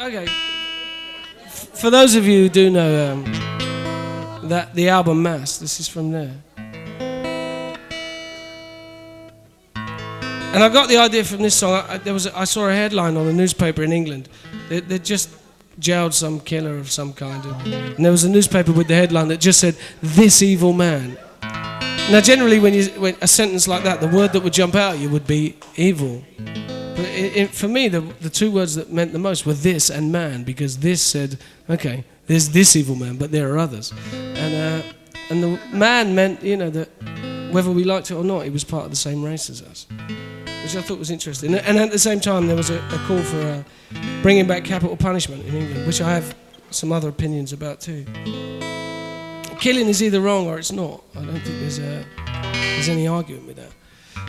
okay. For those of you who do know that the album Mass, this is from there. And I got the idea from this song. I saw a headline on a newspaper in England. They just jailed some killer of some kind, and there was a newspaper with the headline that just said, "This evil man." Now, generally, when a sentence like that, the word that would jump out at you would be evil. But for me, the two words that meant the most were this and man, because this said, okay, there's this evil man, but there are others. And the man meant, you know, that whether we liked it or not, he was part of the same race as us, which I thought was interesting. And at the same time, there was a call for bringing back capital punishment in England, which I have some other opinions about too. Killing is either wrong or it's not. I don't think there's any arguing with that.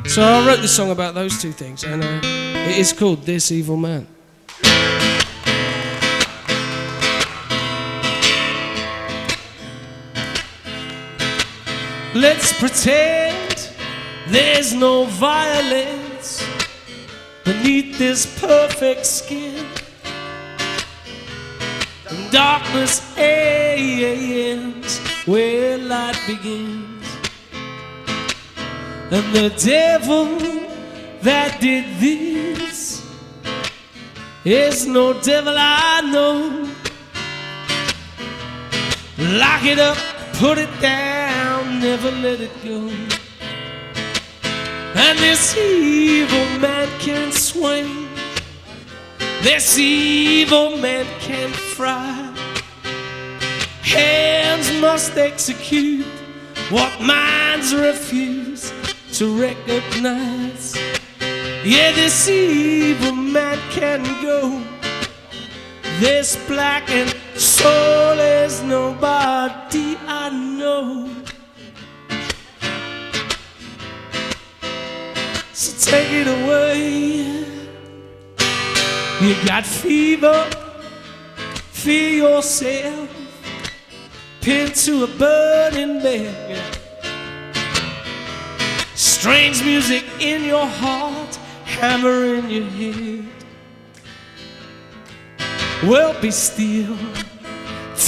So I wrote this song about those two things, and it is called This Evil Man. Let's pretend there's no violence beneath this perfect skin. And darkness ends where light begins. And the devil that did this is no devil I know. Lock it up, put it down, never let it go. And this evil man can swing, this evil man can fry. Hands must execute what minds refuse to recognize. Yeah, this evil man can go. This blackened soul is nobody I know. So take it away. You got fever, feel yourself pinned to a burning bed. Strange music in your heart, hammer in your head. Well, be still,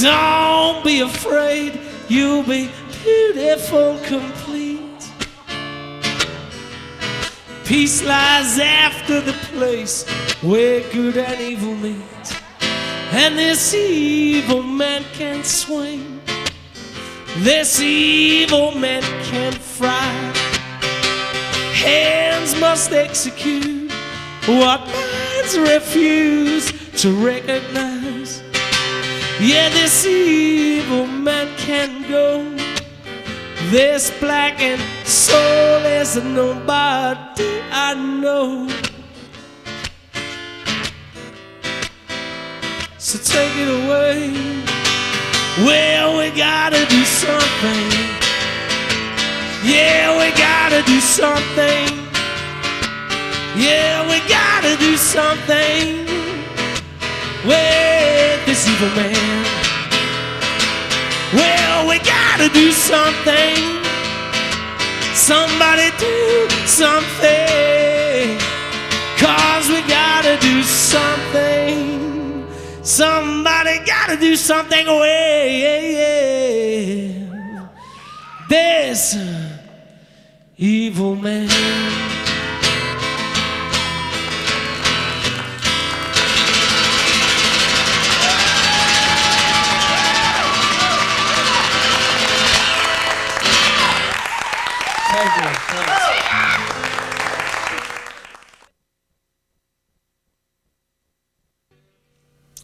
don't be afraid, you'll be beautiful, complete. Peace lies after the place where good and evil meet. And this evil man can swing, this evil man can fry. Hands must execute what minds refuse to recognize. Yeah, this evil man can go. This blackened soul is a nobody I know. So take it away. Well, we gotta do something. Yeah, we gotta do something. Yeah, we gotta do something with this evil man. Well, we gotta do something. Somebody do something. 'Cause we gotta do something. Somebody gotta do something with this evil man.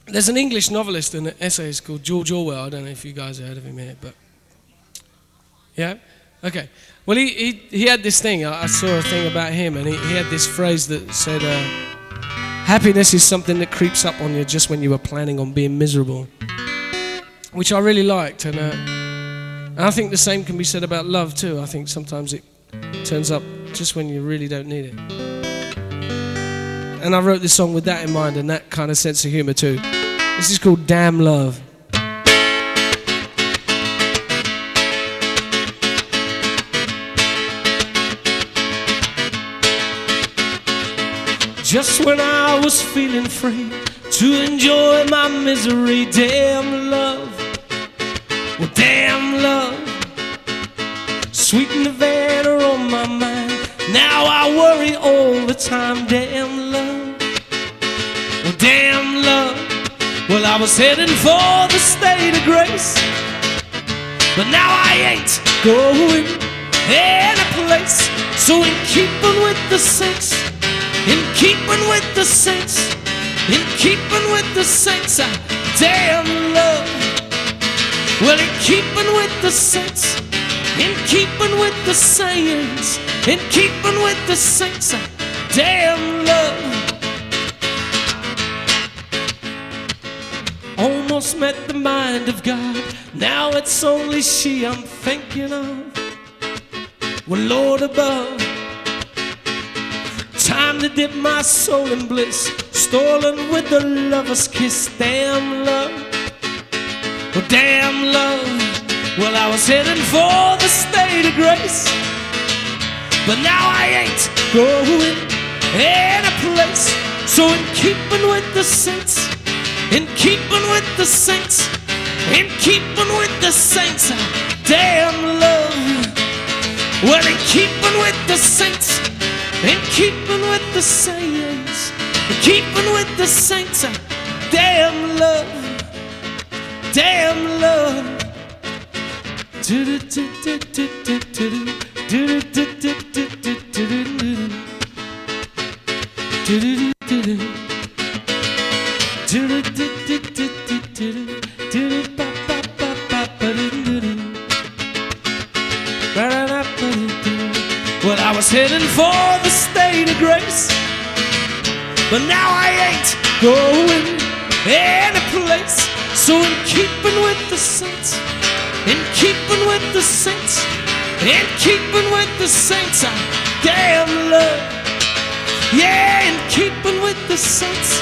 There's an English novelist and an essayist called George Orwell. I don't know if you guys have heard of him here, but yeah? Okay. Well, he had this thing. I saw a thing about him, and he had this phrase that said, happiness is something that creeps up on you just when you were planning on being miserable, which I really liked. And I think the same can be said about love too. I think sometimes it turns up just when you really don't need it. And I wrote this song with that in mind and that kind of sense of humor too. This is called Damn Love. Just when I was feeling free to enjoy my misery. Damn love, well damn love, sweet Nevada on my mind. Now I worry all the time. Damn love, well damn love. Well, I was heading for the state of grace, but now I ain't going any place. So in keeping with the saints, in keeping with the saints, in keeping with the saints, damn love. Well, in keeping with the saints, in keeping with the saints, in keeping with the saints, damn love. Almost met the mind of God, now it's only she I'm thinking of. Well, Lord above, time to dip my soul in bliss, stolen with the lover's kiss. Damn love, well damn love. Well, I was heading for the state of grace, but now I ain't going any place. So in keeping with the saints, in keeping with the saints, in keeping with the saints, damn love. Well, in keeping with the saints, in keeping with the saints, in keeping with the saints, damn love, damn love. Well, I was heading for the state of grace, but now I ain't going any place. So in keeping with the saints, in keeping with the saints, in keeping with the saints, damn love. Yeah, in keeping with the saints,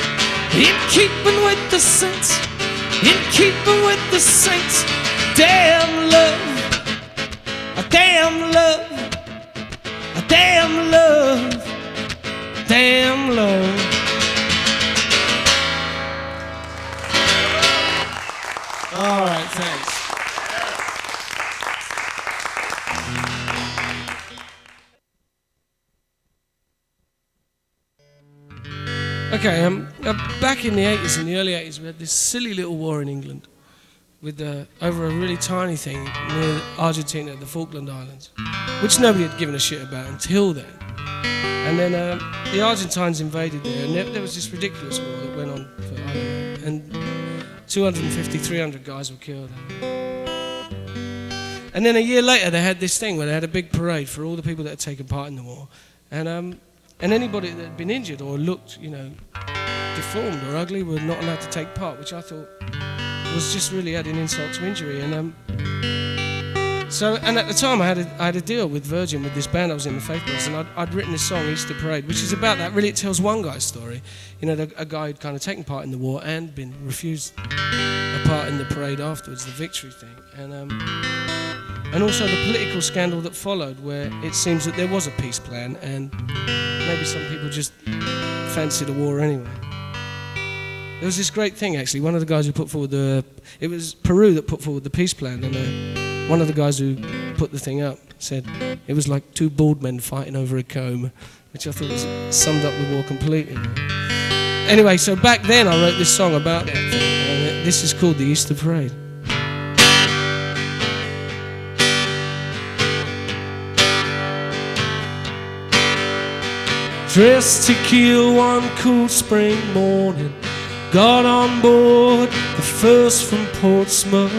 in keeping with the saints, in keeping with the saints, damn love, damn love, damn love, damn love. All right, thanks. Okay, back in the 80s, in the early 80s, we had this silly little war in England with over a really tiny thing near Argentina, the Falkland Islands, which nobody had given a shit about until then. And then the Argentines invaded there, and there was this ridiculous war that went on for, I don't know, and 250, 300 guys were killed. And then a year later, they had this thing where they had a big parade for all the people that had taken part in the war. And anybody that had been injured or looked, you know, deformed or ugly were not allowed to take part, which I thought was just really adding insult to injury. And at the time I had a deal with Virgin, with this band I was in, the Faith Brothers, and I'd written this song, Easter Parade, which is about that. Really, it tells one guy's story. You know, a guy who'd kind of taken part in the war and been refused a part in the parade afterwards, the victory thing. And also the political scandal that followed, where it seems that there was a peace plan and maybe some people just fancied a war anyway. There was this great thing, actually. One of the guys who put forward it was Peru that put forward the peace plan, and one of the guys who put the thing up said it was like two bald men fighting over a comb, which I thought summed up the war completely. Anyway, so back then I wrote this song about that thing, and this is called the Easter Parade. Dressed to kill one cool spring morning, got on board the first from Portsmouth.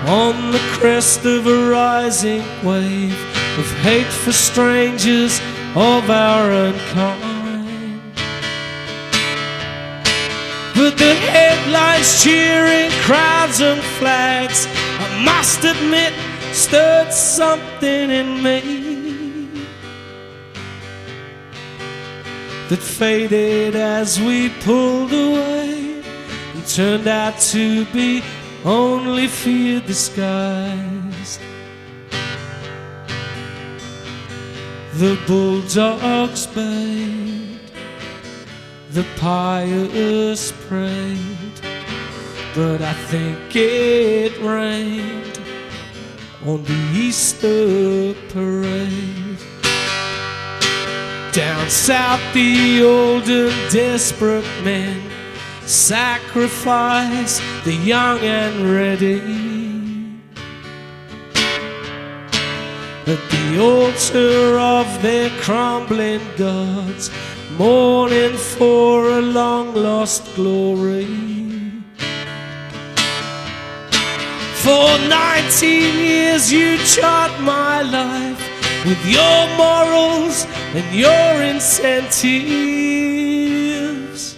On the crest of a rising wave of hate for strangers of our own kind. But the headlines cheering, crowds and flags, I must admit, stirred something in me that faded as we pulled away and turned out to be only fear disguised. The bulldogs bay. the pious prayed, but I think it rained on the Easter parade. Down south the old and desperate men sacrifice the young and ready at the altar of their crumbling gods, mourning for a long-lost glory. For 19 years you chart my life with your morals and your incentives.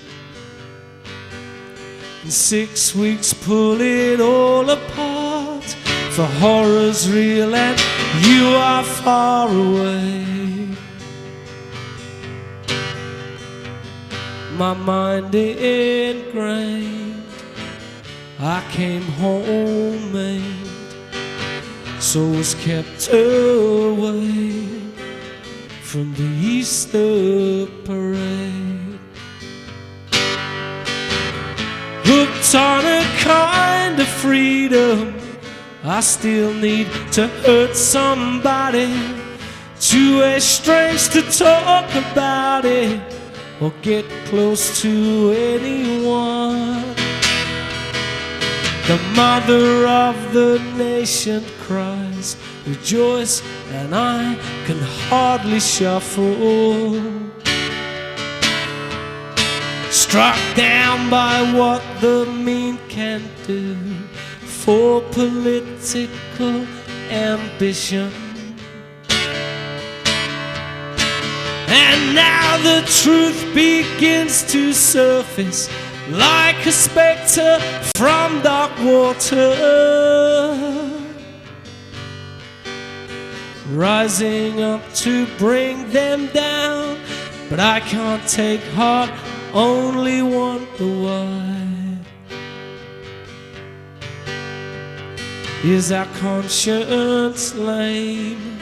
In 6 weeks pull it all apart, for horror's real and you are far away. My mind ingrained, I came home made, so was kept away from the Easter parade. Hooked on a kind of freedom, I still need to hurt somebody, too estranged to talk about it or get close to anyone. The mother of the nation cries, rejoice, and I can hardly shuffle. Struck down by what the mean can do for political ambition. And now the truth begins to surface like a spectre from dark water, rising up to bring them down. But I can't take heart, only wonder why. Is our conscience lame?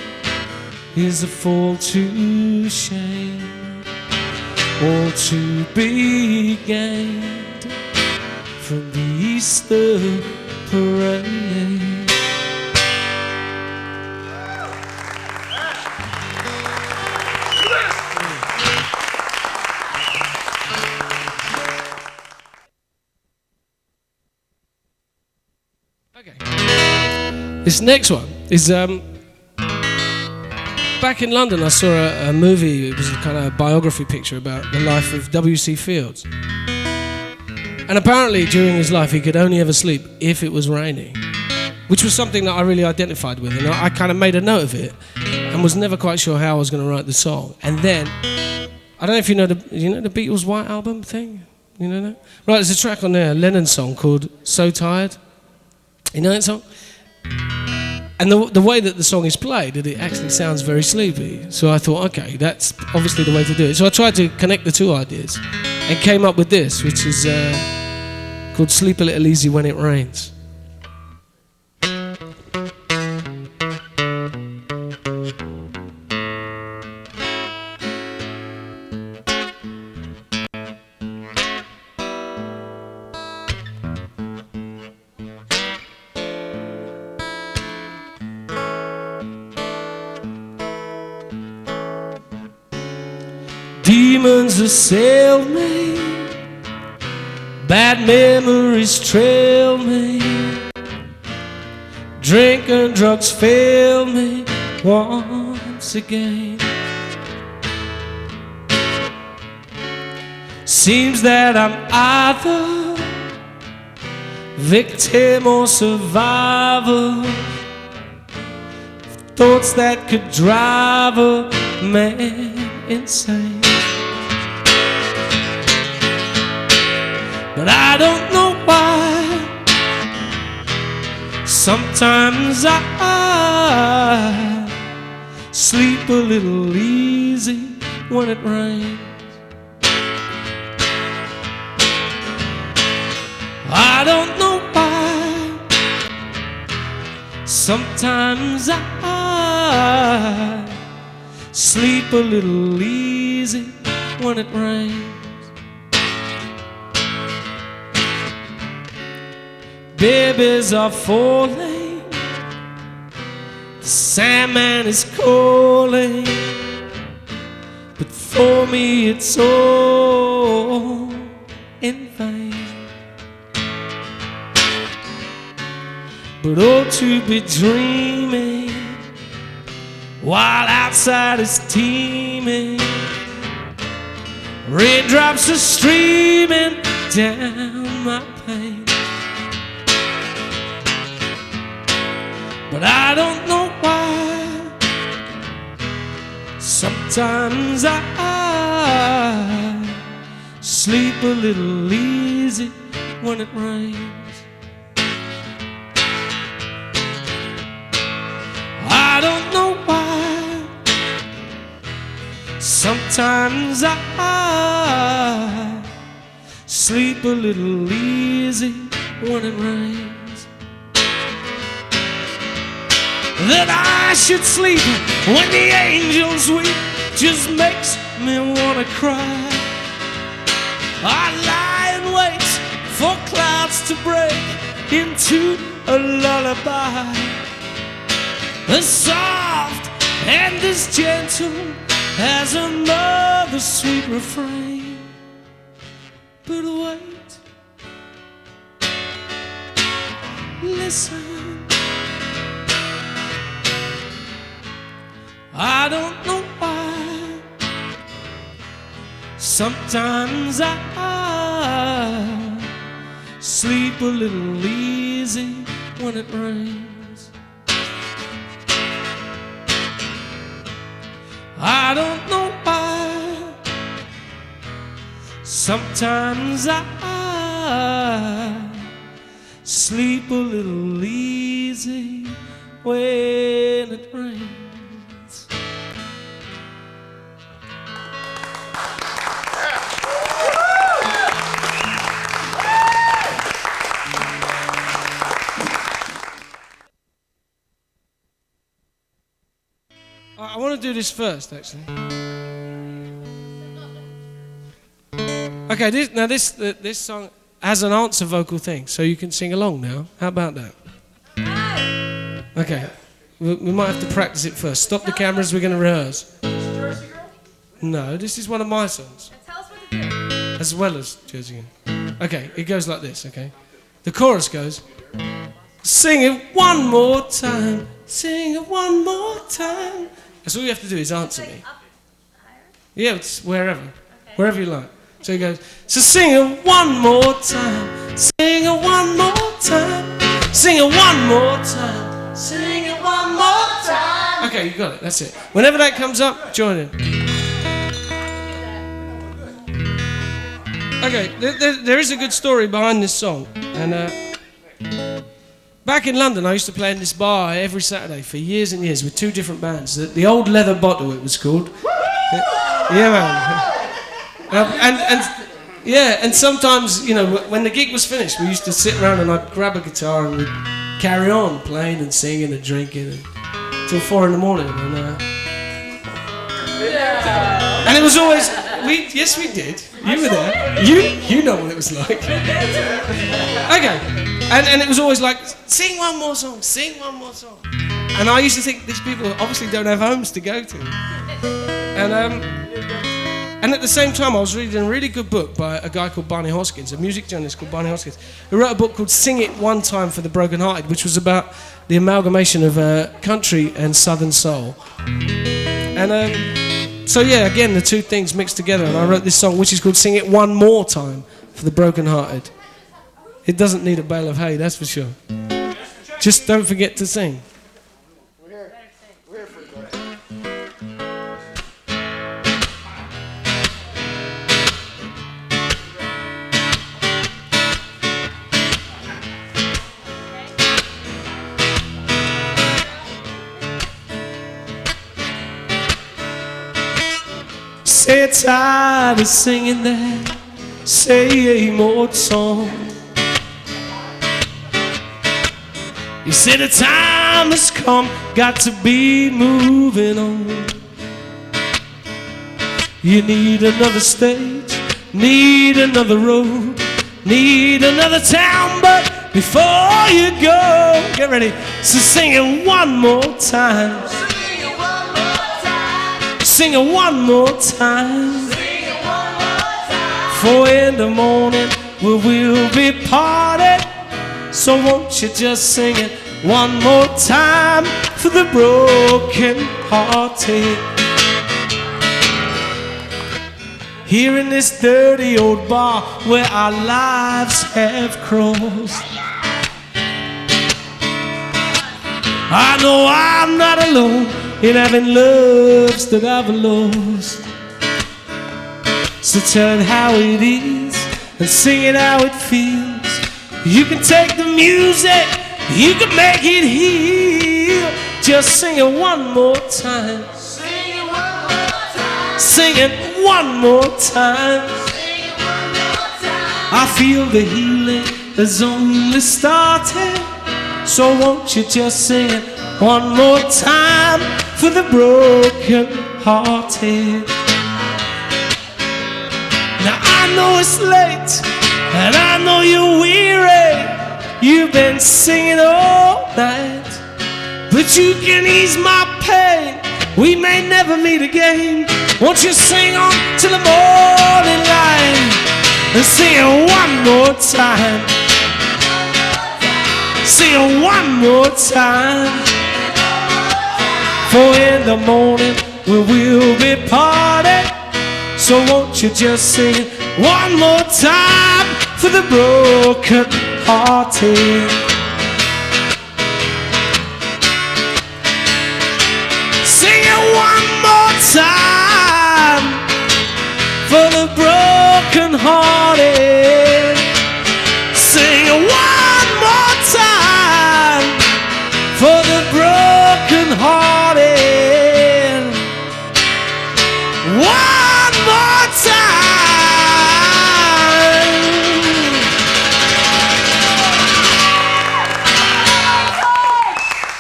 Is a fall to shame, all to be gained from the Easter parade? Okay. This next one is back in London. I saw a movie. It was a kind of biography picture about the life of W.C. Fields. And apparently during his life he could only ever sleep if it was raining, which was something that I really identified with, and I kind of made a note of it and was never quite sure how I was going to write the song. And then, I don't know if you know the Beatles' White Album thing? You know that? Right, there's a track on there, a Lennon song called So Tired. You know that song? And the way that the song is played, it actually sounds very sleepy. So I thought, okay, that's obviously the way to do it. So I tried to connect the two ideas and came up with this, which is called Sleep a Little Easy When It Rains. Demons assail me, bad memories trail me, drink and drugs fail me once again. Seems that I'm either victim or survivor, thoughts that could drive a man insane. But I don't know why. Sometimes I sleep a little easy when it rains. I don't know why. Sometimes I sleep a little easy when it rains. babies are falling, the Sandman is calling, but for me it's all in vain. But oh, to be dreaming while outside is teeming, raindrops are streaming down my pane. But I don't know why sometimes I sleep a little easy when it rains. I don't know why sometimes I sleep a little easy when it rains. That I should sleep when the angels weep just makes me wanna cry. I lie and wait for clouds to break into a lullaby, as soft and as gentle as a mother's sweet refrain. But wait, listen, I don't know why sometimes I sleep a little easy when it rains. I don't know why sometimes I sleep a little easy when it rains. I want to do this first, actually. Okay, this song has an answer vocal thing, so you can sing along now. How about that? Okay, we might have to practice it first. Stop the cameras, we're going to rehearse. Jersey Girl? No, this is one of my songs. And tell us what to do. As well as Jersey Girl. Okay, it goes like this, okay? The chorus goes, sing it one more time, sing it one more time. That's all you have to do is answer me. Up higher? Yeah, it's wherever. Okay. Wherever you like. So he goes, so sing it one more time, sing it one more time, sing it one more time, sing it one more time. Okay, you got it, that's it. Whenever that comes up, join in. Okay, there is a good story behind this song. And back in London, I used to play in this bar every Saturday for years and years with two different bands. The Old Leather Bottle, it was called. Yeah, man. And sometimes, you know, when the gig was finished, we used to sit around and I'd grab a guitar and we'd carry on playing and singing and drinking until 4 in the morning. And it was always, yes, we did. You were there. You know what it was like. Okay. And it was always like, sing one more song, sing one more song. And I used to think these people obviously don't have homes to go to. And at the same time, I was reading a really good book by a guy called Barney Hoskins, a music journalist called Barney Hoskins, who wrote a book called Sing It One Time for the Broken-Hearted, which was about the amalgamation of country and southern soul. And so yeah, again, the two things mixed together, and I wrote this song, which is called Sing It One More Time for the Broken-Hearted. It doesn't need a bale of hay, that's for sure. Just don't forget to sing. We're here for you. Say tired of singing that same old song. You say the time has come, got to be moving on. You need another stage, need another road, need another town, but before you go. Get ready. So sing it one more time. Sing it one more time. Sing it one more time. Sing it one more time. For in the morning we will be parted. So won't you just sing it one more time for the broken hearted. Here in this dirty old bar where our lives have crossed, I know I'm not alone in having loves that I've lost. So tell it how it is and sing it how it feels. You can take the music, you can make it heal. Just sing it one more time. Sing it one more time. Sing it one more time. Sing it one more time. I feel the healing has only started. So won't you just sing it one more time for the broken hearted. Now I know it's late and I know you're weary. You've been singing all night, but you can ease my pain. We may never meet again. Won't you sing on till the morning light and sing it one more time. Sing it one more time. For in the morning we will be parted. So won't you just sing it one more time for the broken hearted. Sing it one more time for the broken hearted. Sing it one more time for the broken hearted. One more time.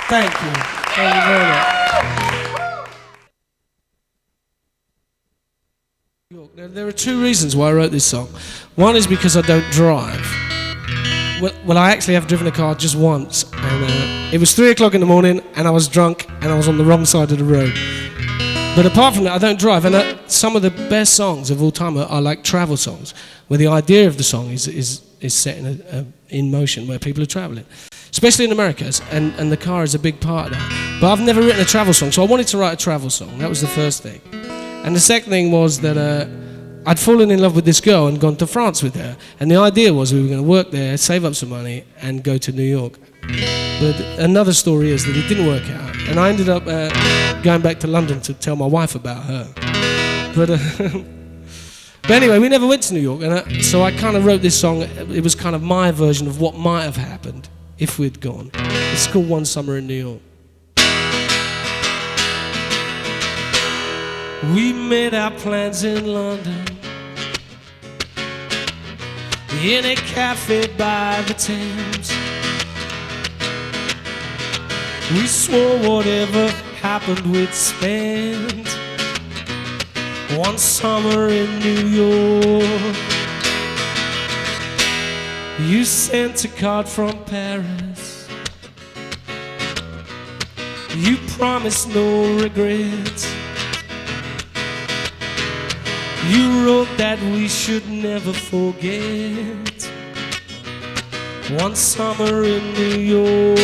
Thank you. Thank you very much. There are two reasons why I wrote this song. One is because I don't drive. Well, I actually have driven a car just once, and it was 3 o'clock in the morning, and I was drunk, and I was on the wrong side of the road. But apart from that, I don't drive, and some of the best songs of all time are like travel songs, where the idea of the song is set in motion, where people are traveling, especially in America, and the car is a big part of that. But I've never written a travel song, so I wanted to write a travel song. That was the first thing. And the second thing was that I'd fallen in love with this girl and gone to France with her. And the idea was we were going to work there, save up some money, and go to New York. But another story is that it didn't work out. And I ended up going back to London to tell my wife about her. But anyway, we never went to New York. And so I kind of wrote this song. It was kind of my version of what might have happened if we'd gone. It's called One Summer in New York. We made our plans in London, in a cafe by the Thames. We swore whatever happened we'd spend one summer in New York. You sent a card from Paris. You promised no regrets. You wrote that we should never forget one summer in New York.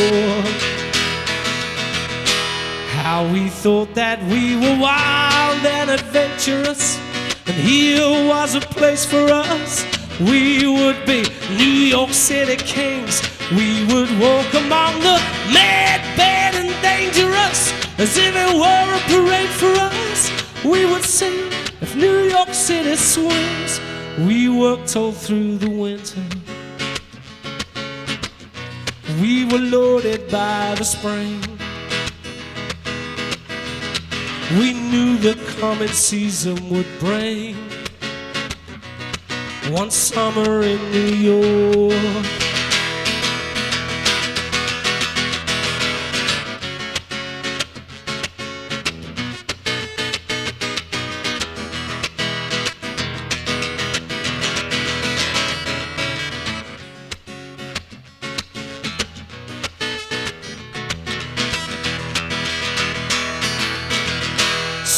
How we thought that we were wild and adventurous, and here was a place for us. We would be New York City kings. We would walk among the mad, bad and dangerous, as if it were a parade for us. We would sing if New York City swings. We worked all through the winter. We were loaded by the spring. We knew the coming season would bring one summer in New York.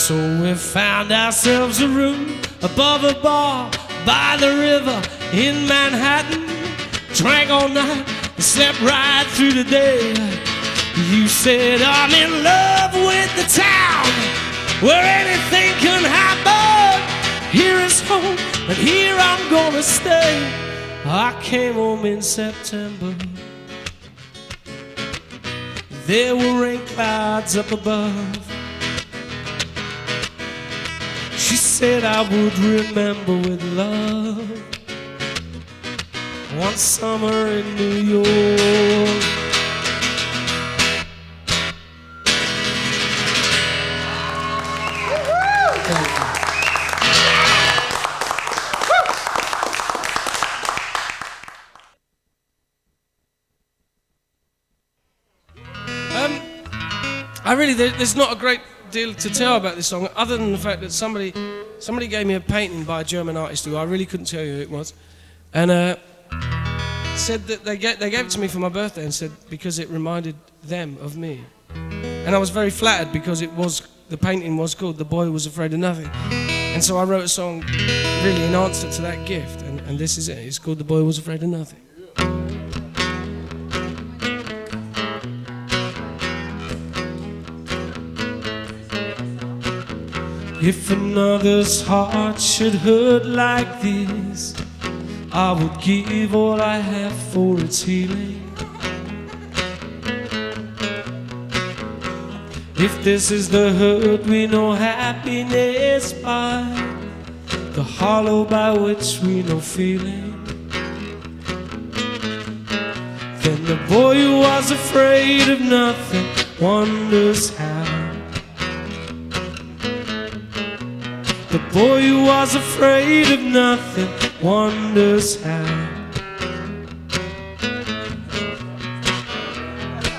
So we found ourselves a room above a bar by the river in Manhattan. Drank all night and slept right through the day. You said I'm in love with the town where anything can happen. Here is home and here I'm gonna stay. I came home in September. There were rain clouds up above. She said I would remember with love one summer in New York. There's not a great deal to tell about this song, other than the fact that somebody gave me a painting by a German artist who I really couldn't tell you who it was, and said that they gave it to me for my birthday and said because it reminded them of me, and I was very flattered because the painting was called "The Boy Who Was Afraid of Nothing," and so I wrote a song really in answer to that gift, and this is it. It's called "The Boy Who Was Afraid of Nothing." If another's heart should hurt like this, I would give all I have for its healing. If this is the hurt we know happiness by, the hollow by which we know feeling, then the boy who was afraid of nothing wonders how. The boy who was afraid of nothing wonders how.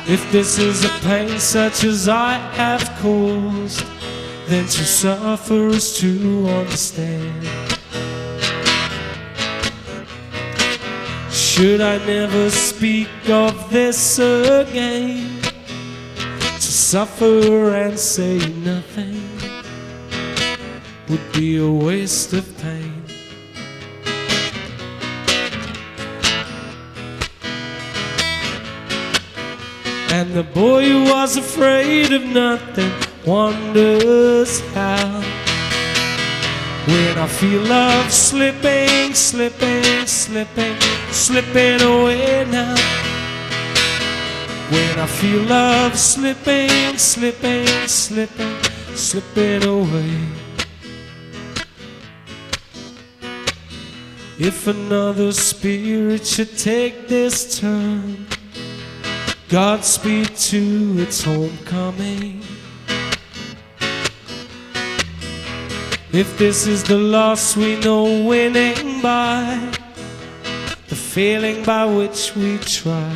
If this is a pain such as I have caused, then to suffer is to understand. Should I never speak of this again, to suffer and say nothing would be a waste of pain. And the boy who was afraid of nothing wonders how. When I feel love slipping, slipping, slipping, slipping away now. When I feel love slipping, slipping, slipping, slipping away. If another spirit should take this turn, Godspeed to its homecoming. If this is the loss we know winning by, the failing by which we try,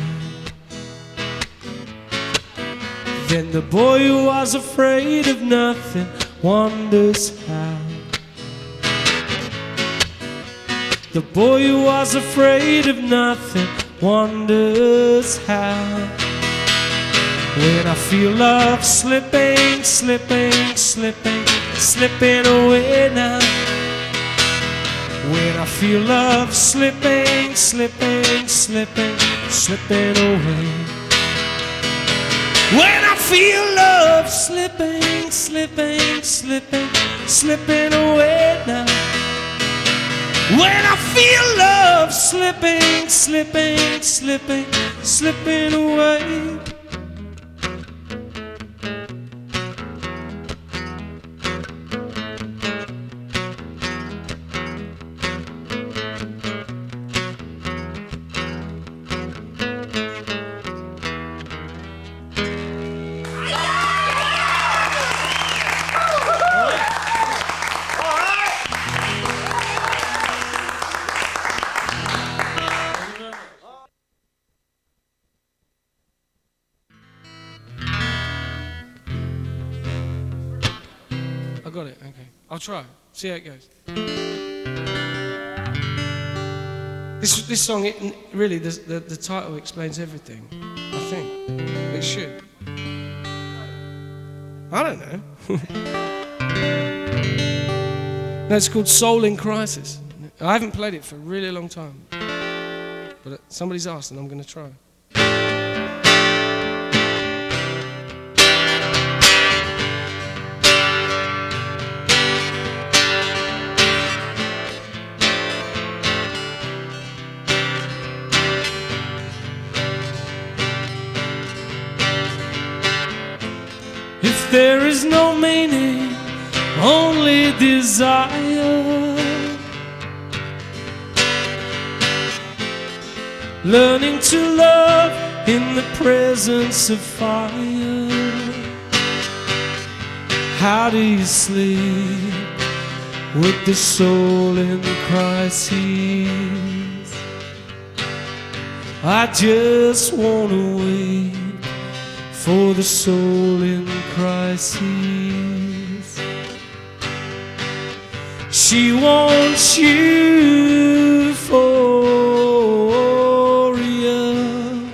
then the boy who was afraid of nothing wonders how. The boy who was afraid of nothing wonders how. When I feel love slipping, slipping, slipping, slipping away now. When I feel love slipping, slipping, slipping, slipping away. When I feel love slipping, slipping, slipping, slipping away now. When I feel love slipping, slipping, slipping, slipping away. I got it, okay. I'll try, see how it goes. This song, really, the title explains everything, I think. It should. I don't know. That's called Soul in Crisis. I haven't played it for a really long time, but somebody's asked and I'm going to try. If there is no meaning, only desire, learning to love in the presence of fire. How do you sleep with the soul in crisis? I just wanna wait for the soul in crisis. She wants you for you.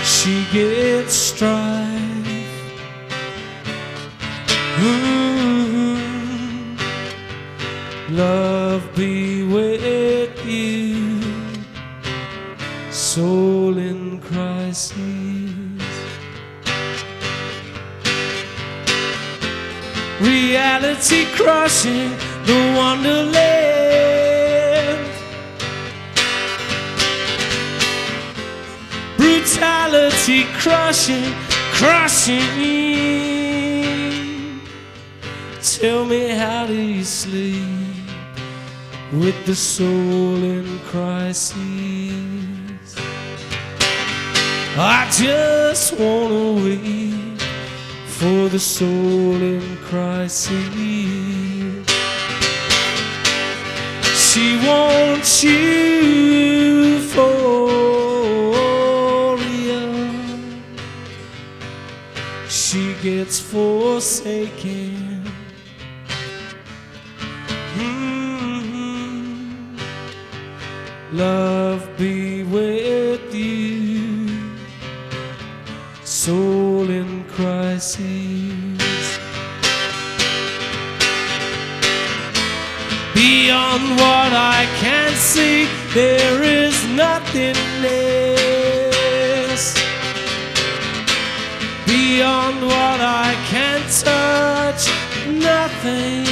She gets strife. Love be with you. Soul in crisis. Reality crushing the wonderland. Brutality crushing, crushing. Tell me, how do you sleep with the soul in crisis? I just wanna wait for the soul in crisis. She wants you for you. She gets forsaken. Love be with you. Soul in crisis. Beyond what I can see, there is nothingness. Beyond what I can touch, nothing.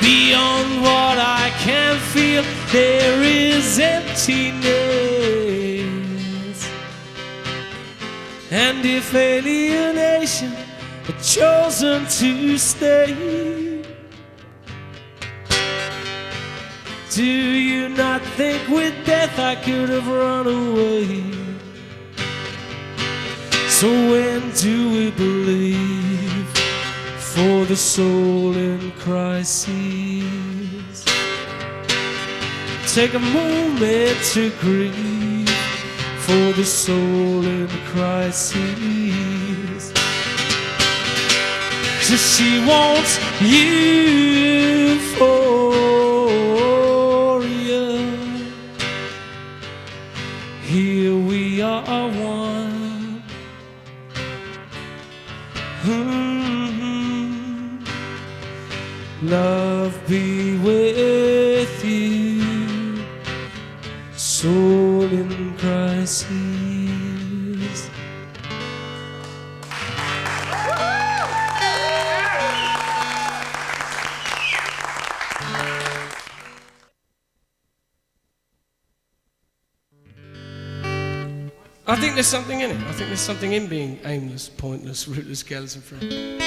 Beyond what I can feel, there is emptiness. And if alienation had chosen to stay, do you not think with death I could have run away? So when do we believe for the soul in crisis? Take a moment to grieve for the soul in crisis. 'Cause she wants you for you. Here we are one. Love be with you. Soul in crisis. I think there's something in it. I think there's something in being aimless, pointless, rootless, careless and free.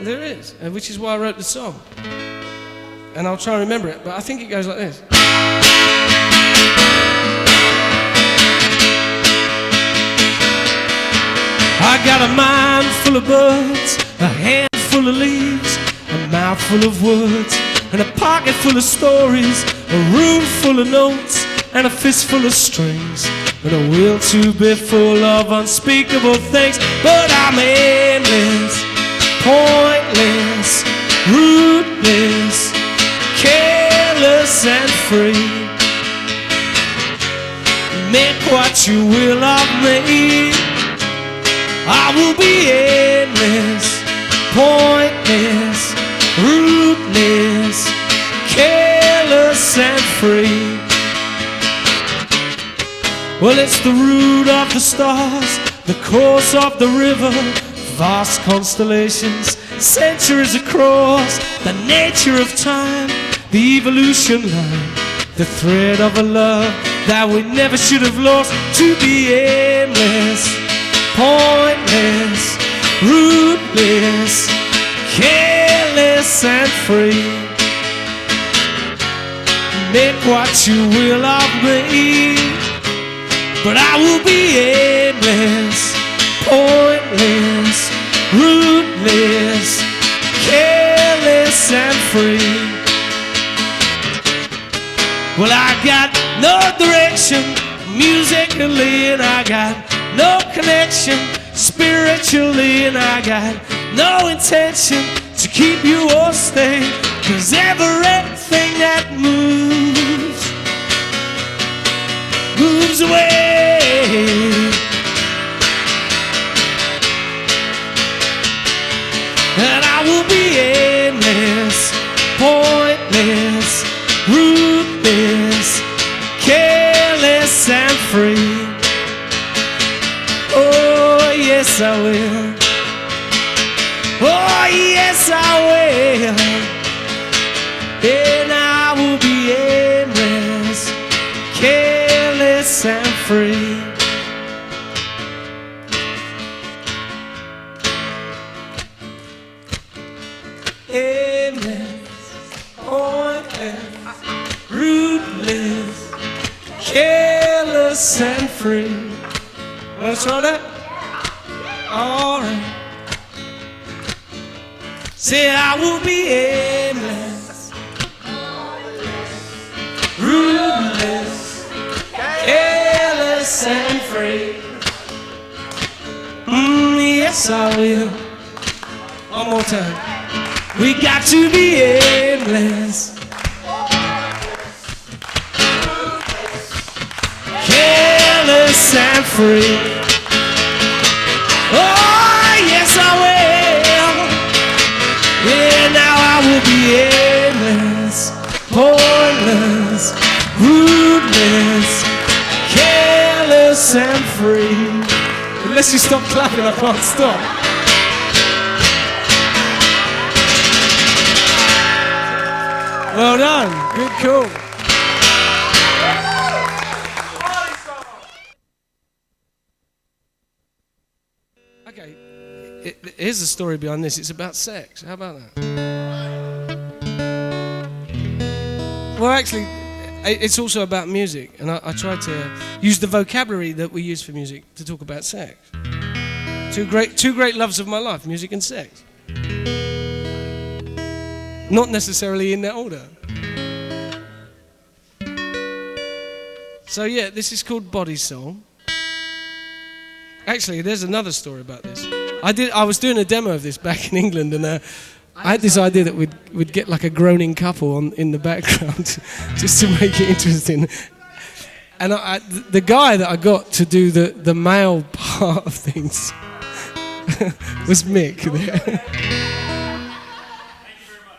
There is, which is why I wrote the song. And I'll try and remember it, but I think it goes like this. I got a mind full of birds, a hand full of leaves, a mouth full of words, and a pocket full of stories, a room full of notes, and a fist full of strings, and a will to be full of unspeakable things. But I'm aimless, pointless, rootless, careless and free. Make what what you will of me. I will be aimless, pointless, rootless, careless and free. Well, it's the route of the stars, the course of the river, vast constellations, centuries across, the nature of time, the evolution line, the thread of a love that we never should have lost. To be aimless, pointless, rootless, careless and free. Make what you will of me, but I will be aimless, pointless, rootless, careless and free. Well, I got no direction musically, and I got no connection spiritually, and I got no intention to keep you or stay, 'cause everything that moves away. And I will be aimless, pointless, rootless, careless and free. Oh, yes I will. Oh, yes I will. And I will be aimless, careless and free. Aimless, pointless, rootless, careless and free. Wanna try that? Alright. Say I will be aimless, rootless, careless and free. Yes I will. One more time. We got to be aimless, careless and free. Oh, yes I will. Yeah, now I will be aimless, pointless, rootless, careless and free. Unless you stop clapping, I can't stop. Well done. Good call. Okay, here's the story behind this. It's about sex. How about that? Well, actually, it's also about music, and I try to use the vocabulary that we use for music to talk about sex. Two great loves of my life: music and sex. Not necessarily in that order. So yeah, this is called BodySong. Actually, there's another story about this. I was doing a demo of this back in England, and I had this idea that we'd get like a groaning couple in the background, just to make it interesting. And the guy that I got to do the male part of things was Mick there.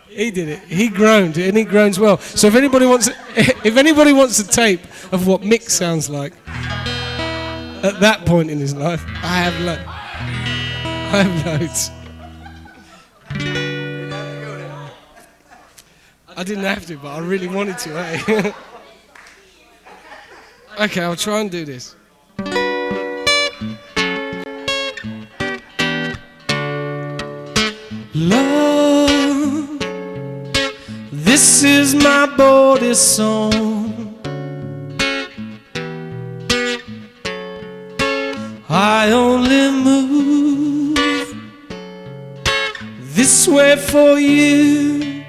He did it. He groaned, and he groans well. So if anybody wants a tape of what Mick sounds like at that point in his life, I have loads. I didn't have to, but I really wanted to, eh? Okay, I'll try and do this. Love, this is my BodySong. I only move this way for you.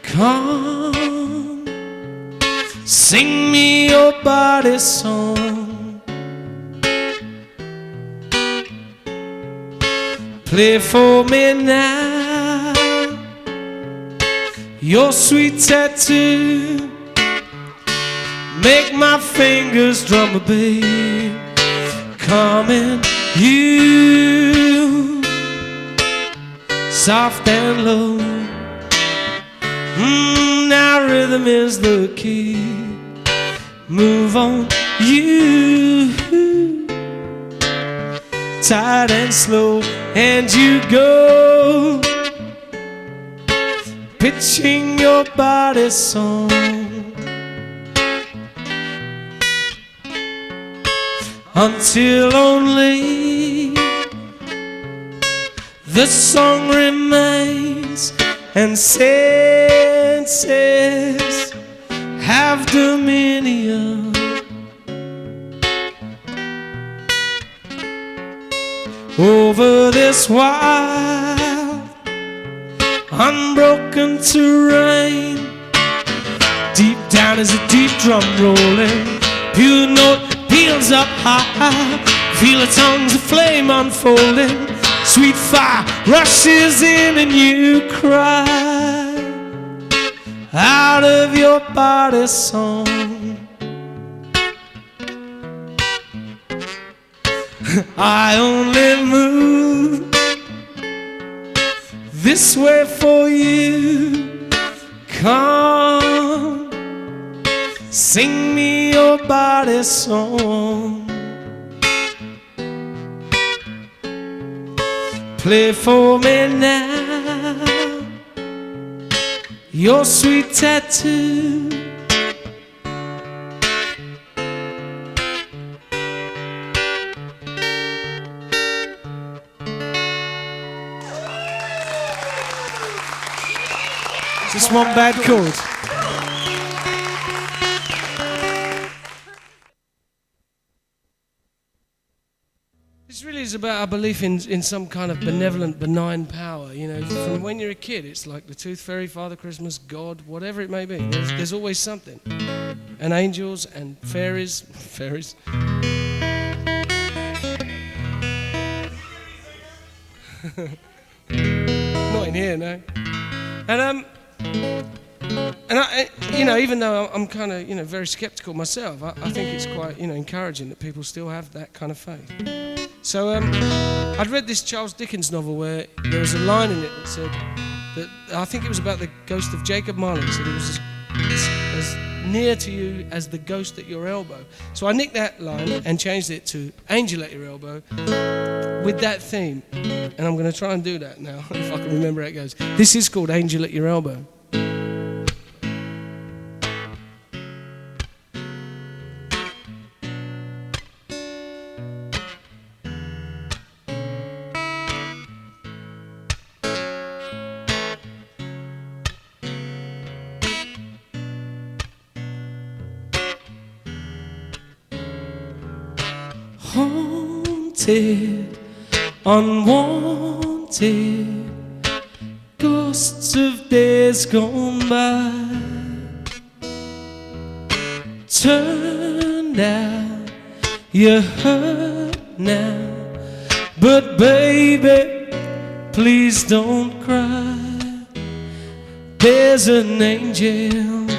Come, sing me your BodySong. Play for me now your sweet tattoo. make my fingers drum a beat, calming you, soft and low. Now rhythm is the key. Move on, you, tight and slow, and you go, pitching your body song. Until only the song remains and senses have dominion over this wild, unbroken terrain. Deep down is a deep drum rolling, pure note peals up high. Feel the tongues of flame unfolding, sweet fire rushes in and you cry out of your body song. I only move this way for you. Come, sing me your body song. Play for me now your sweet tattoo. Just one bad chord. This really is about our belief in some kind of benevolent, benign power. You know, from when you're a kid, it's like the Tooth Fairy, Father Christmas, God, whatever it may be. There's always something. And angels and fairies. Fairies. Not in here, no. And I, you know, even though I'm kind of, you know, very skeptical myself, I think it's quite, you know, encouraging that people still have that kind of faith. So I'd read this Charles Dickens novel where there was a line in it that said that, I think it was about the ghost of Jacob Marley, said it was as near to you as the ghost at your elbow. So I nicked that line and changed it to angel at your elbow with that theme. And I'm going to try and do that now, if I can remember how it goes. This is called Angel at Your Elbow. Haunted, unwanted, ghosts of days gone by, turned out you're hurt now, but baby, please don't cry. There's an angel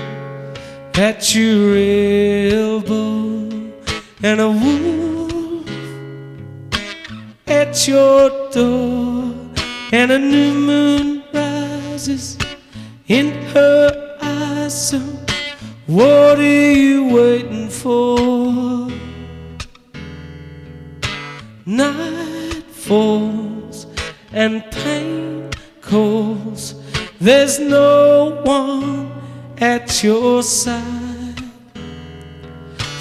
at your elbow and a wolf at your door, and a new moon rises in her eyes. So what are you waiting for? Night falls and pain calls. There's no one at your side.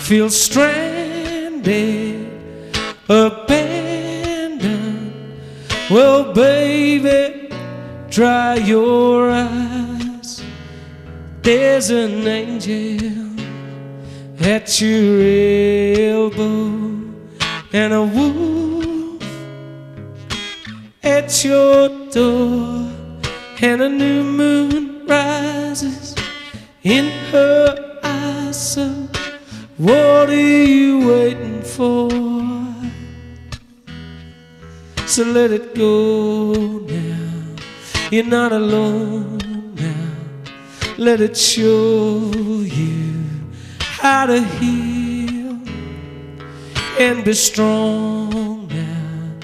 Feel stranded, abandoned. Well, baby, dry your eyes. There's an angel at your elbow and a wolf at your door, and a new moon rises in her eyes. So what are you waiting for? So let it go now, you're not alone now. Let it show you how to heal and be strong now.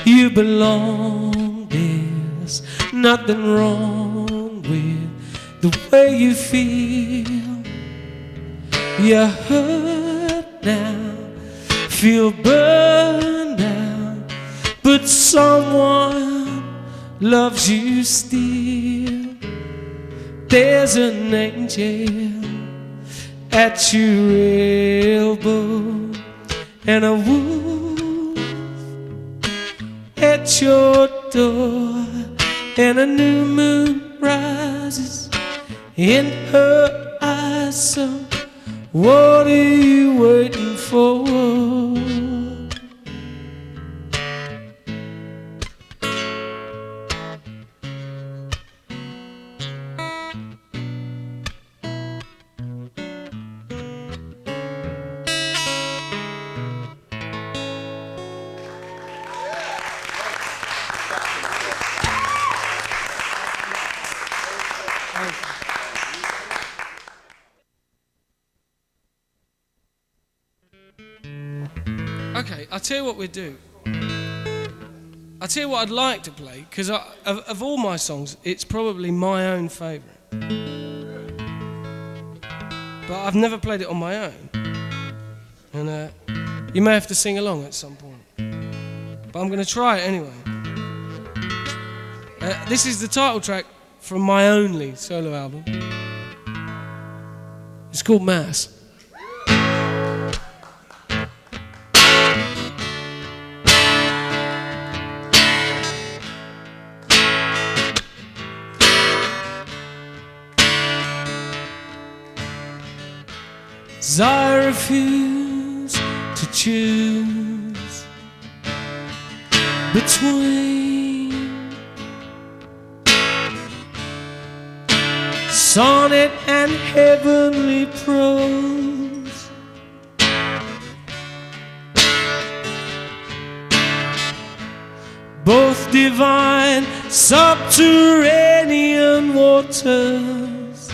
You belong, there's nothing wrong with the way you feel. You're hurt now, feel burned out, but someone loves you still. There's an angel at your elbow and a wolf at your door, and a new moon rises in her eyes. So what are you waiting for? Okay, I'll tell you what we do. I'll tell you what I'd like to play, because of all my songs, it's probably my own favourite. But I've never played it on my own. And you may have to sing along at some point. But I'm going to try it anyway. This is the title track from my only solo album. It's called Mass. As I refuse to choose between sonnet and heavenly prose, both divine subterranean waters,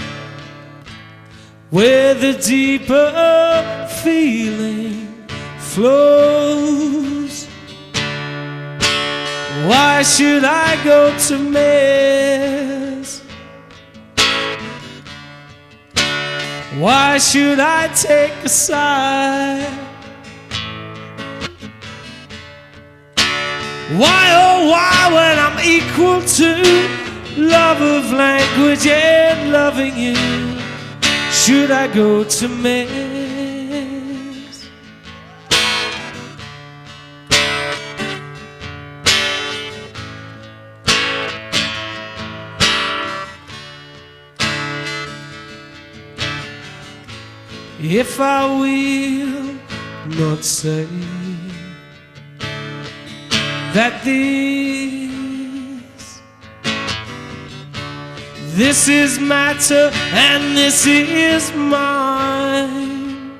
where the deeper feeling flows. Why should I go to Mass? Why should I take a side? Why, oh why, when I'm equal to love of language and loving you, should I go to Mass? If I will not say that this is matter and this is mind,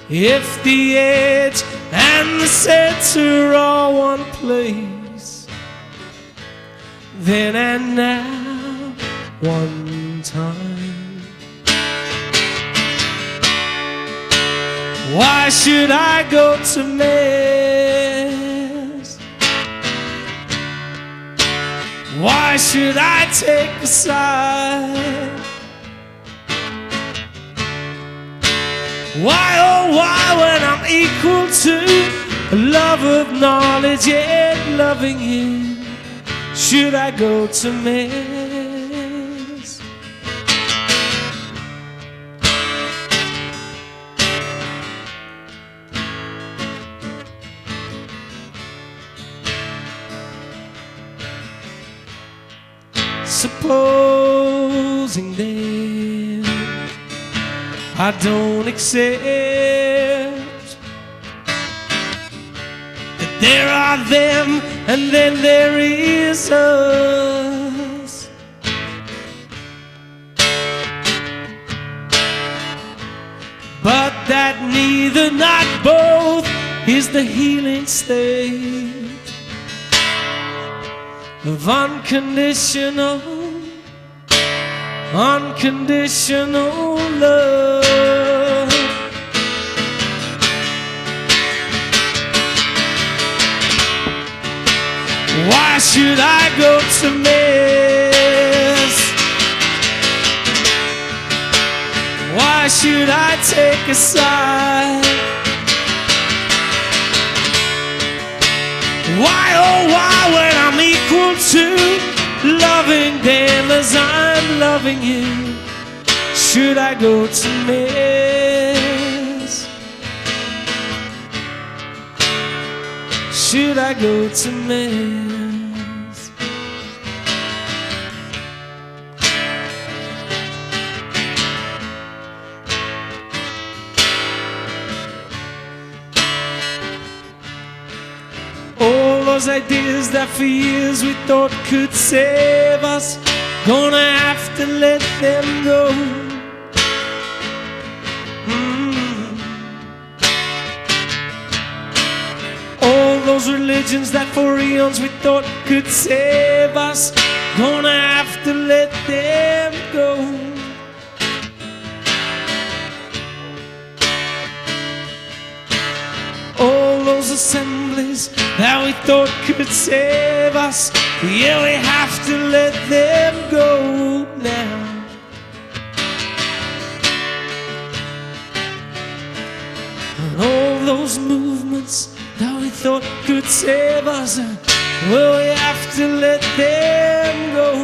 if the edge and the center are one place, then and now one time, why should I go to Mass? Why should I take a side? Why, oh why, when I'm equal to a love of knowledge and loving you, should I go to Mass? Supposing then I don't accept that there are them and then there is us, but that neither, not both, is the healing state of unconditional unconditional love. Why should I go to mess? Why should I take a side? Why, oh why, when I'm equal to loving them as I'm loving you, should I go to mess? Should I go to mess? All those ideas that for years we thought could save us, gonna have to let them go. All those religions that for eons we thought could save us, gonna have to let them go. All those assemblies that we thought could save us, yeah, we have to let them go now. And all those movements that we thought could save us, well, we have to let them go.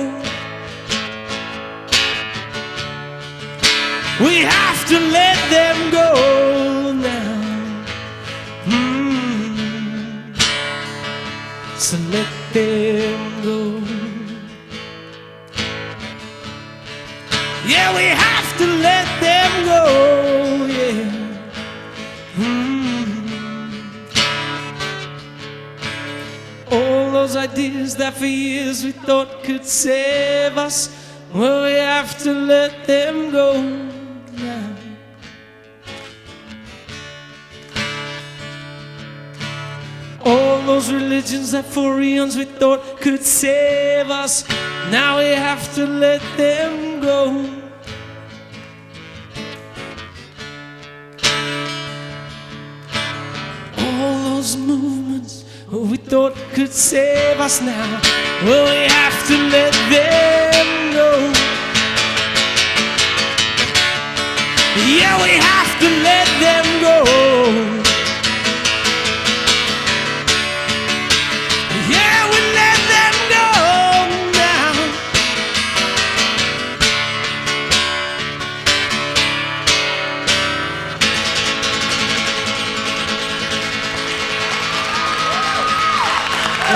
We have to let them go now. So let them go. Yeah, we have to let them go, yeah. All those ideas that for years we thought could save us, well, we have to let them go now. All those religions that for eons we thought could save us, now we have to let them go. All those movements we thought could save us now, well, we have to let them go. Yeah, we have to let them go.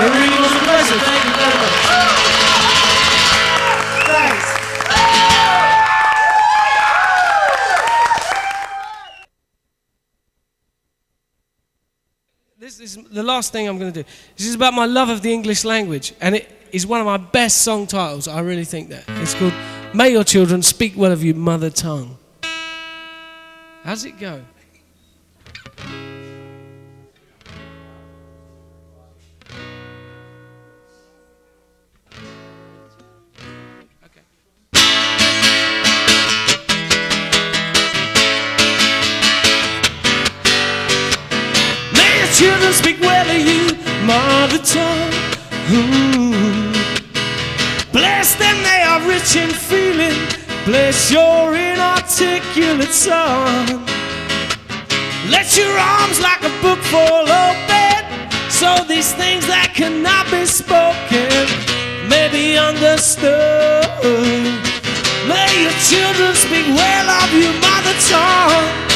It really was a pleasure. Thank you very much. Thanks. This is the last thing I'm going to do. This is about my love of the English language, and it is one of my best song titles. I really think that. It's called May Your Children Speak Well of Your Mother Tongue. How's it go? Children speak well of you, mother tongue. Bless them, they are rich in feeling. Bless your inarticulate song. Let your arms like a book fall open, so these things that cannot be spoken may be understood. May your children speak well of you, mother tongue.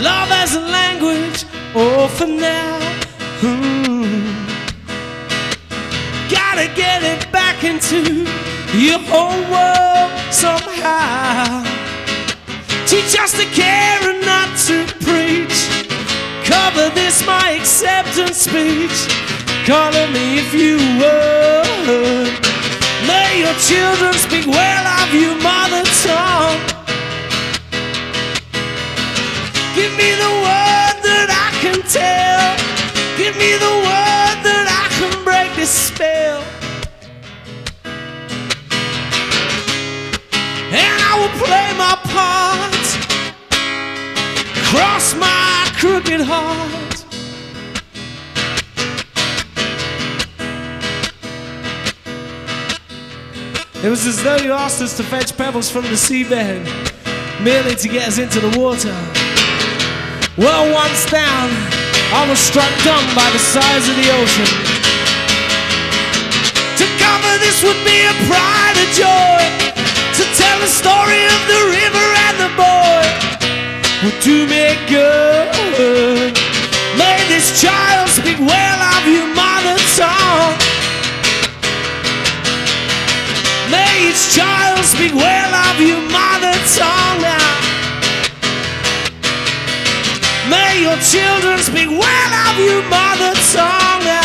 Love as a language, oh, for now. Gotta get it back into your whole world somehow. Teach us to care and not to preach. Cover this, my acceptance speech. Color me if you would. May your children speak well of you, mother tongue. Give me the word that I can tell. Give me the word that crooked heart. It was as though you asked us to fetch pebbles from the seabed, merely to get us into the water. Well, once down, I was struck dumb by the size of the ocean. To cover this would be a pride of joy, to tell the story of the river and the boy would do me good. May this child speak well of your mother tongue. May each child speak well of your mother tongue now. May your children speak well of your mother tongue now.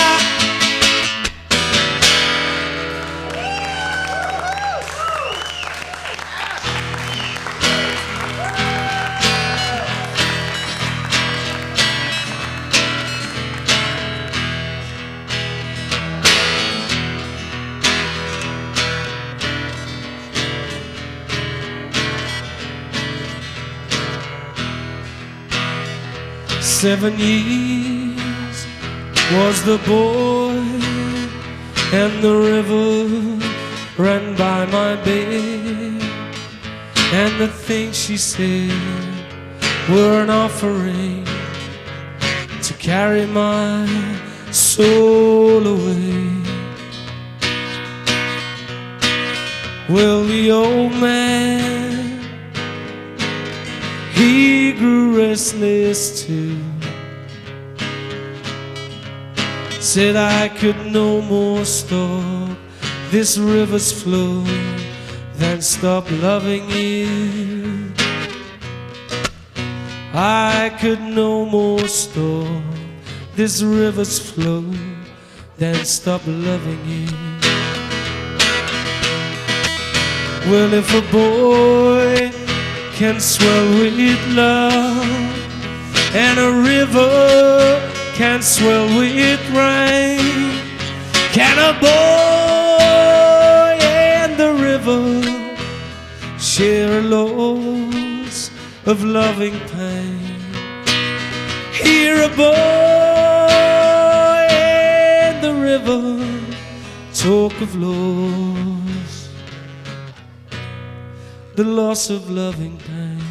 "7 years was the boy, and the river ran by my bed, and the things she said were an offering to carry my soul away." Well, the old man, he grew restless too. Said I could no more stop this river's flow than stop loving you. I could no more stop this river's flow than stop loving you. Well, if a boy can swell with love, and a river can swell with rain, can a boy and the river share a loss of loving pain? Hear a boy and the river talk of loss, the loss of loving pain.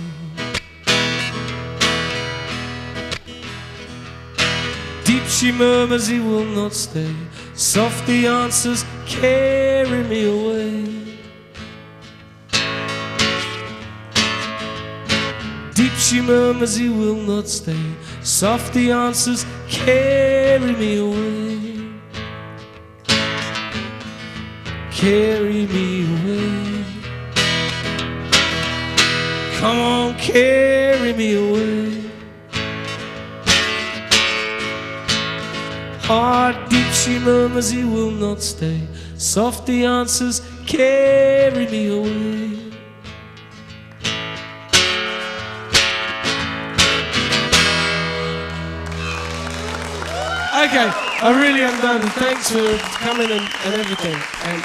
Deep she murmurs, he will not stay. Soft the answers, carry me away. Deep she murmurs, he will not stay. Soft the answers, carry me away. Carry me away. Come on, carry me away. Heart deep she murmurs, he will not stay. Soft the answers, carry me away. Okay, I really am done. Thanks for coming and everything. And